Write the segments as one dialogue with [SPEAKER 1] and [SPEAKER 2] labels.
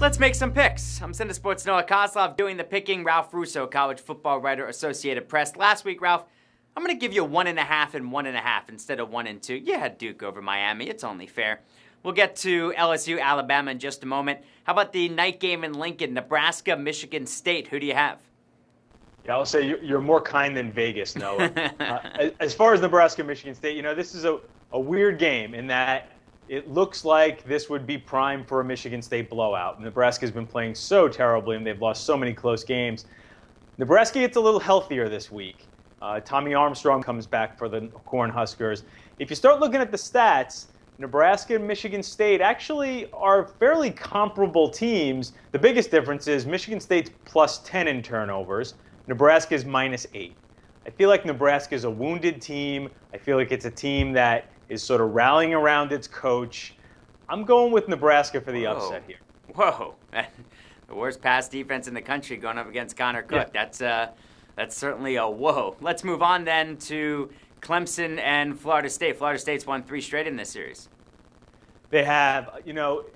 [SPEAKER 1] Let's make some picks. I'm CineSport's Noah Coslov doing the picking. Ralph Russo, college football writer, Associated Press. Last week, Ralph, I'm going to give you 1.5 and 1.5 instead of 1 and 2. You had Duke over Miami. It's only fair. We'll get to LSU-Alabama in just a moment. How about the night game in Lincoln, Nebraska, Michigan State? Who do you have?
[SPEAKER 2] Yeah, I'll say you're more kind than Vegas, Noah. As far as Nebraska, Michigan State, this is a weird game in that it looks like this would be prime for a Michigan State blowout. Nebraska's been playing so terribly, and they've lost so many close games. Nebraska gets a little healthier this week. Tommy Armstrong comes back for the Cornhuskers. If you start looking at the stats, Nebraska and Michigan State actually are fairly comparable teams. The biggest difference is Michigan State's plus 10 in turnovers. Nebraska's minus 8. I feel like Nebraska is a wounded team. I feel like it's a team that is sort of rallying around its coach. I'm going with Nebraska for the upset here.
[SPEAKER 1] Whoa. The worst pass defense in the country going up against Connor Cook. Yeah. That's certainly a whoa. Let's move on then to Clemson and Florida State. Florida State's won 3 straight in this series.
[SPEAKER 2] They have,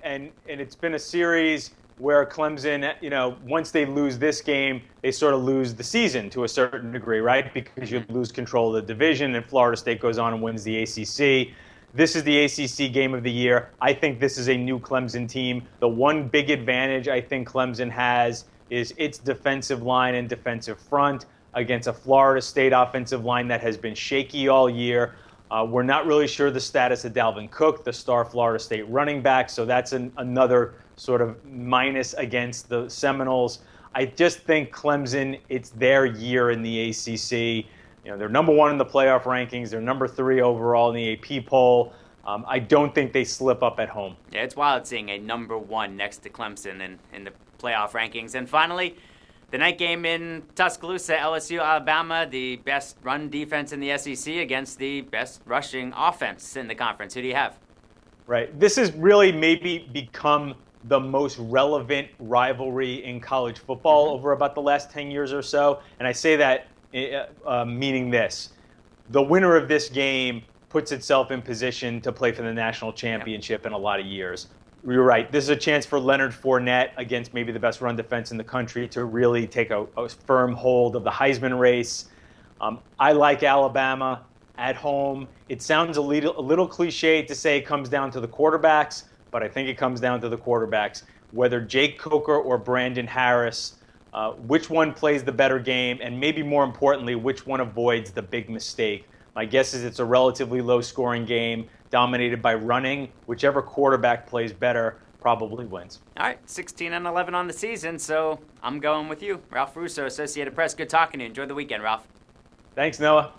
[SPEAKER 2] and it's been a series where Clemson, once they lose this game, they sort of lose the season to a certain degree, right? Because you lose control of the division, and Florida State goes on and wins the ACC. This is the ACC game of the year. I think this is a new Clemson team. The one big advantage I think Clemson has is its defensive line and defensive front against a Florida State offensive line that has been shaky all year. We're not really sure the status of Dalvin Cook, the star Florida State running back, so that's another sort of minus against the Seminoles. I just think Clemson, it's their year in the ACC. They're number 1 in the playoff rankings. They're number 3 overall in the AP poll. I don't think they slip up at home.
[SPEAKER 1] Yeah, it's wild seeing a number 1 next to Clemson in the playoff rankings. And finally, the night game in Tuscaloosa, LSU-Alabama, the best run defense in the SEC against the best rushing offense in the conference. Who do you have?
[SPEAKER 2] Right. This has really maybe become the most relevant rivalry in college football over about the last 10 years or so. And I say that meaning this. The winner of this game puts itself in position to play for the national championship in a lot of years. You're right. This is a chance for Leonard Fournette against maybe the best run defense in the country to really take a firm hold of the Heisman race. I like Alabama at home. It sounds a little cliche to say it comes down to the quarterbacks, but I think it comes down to the quarterbacks. Whether Jake Coker or Brandon Harris, which one plays the better game, and maybe more importantly, which one avoids the big mistake. My guess is it's a relatively low-scoring game, dominated by running. Whichever quarterback plays better probably wins.
[SPEAKER 1] All right, 16-11 on the season, so I'm going with you. Ralph Russo, Associated Press. Good talking to you. Enjoy the weekend, Ralph.
[SPEAKER 2] Thanks, Noah.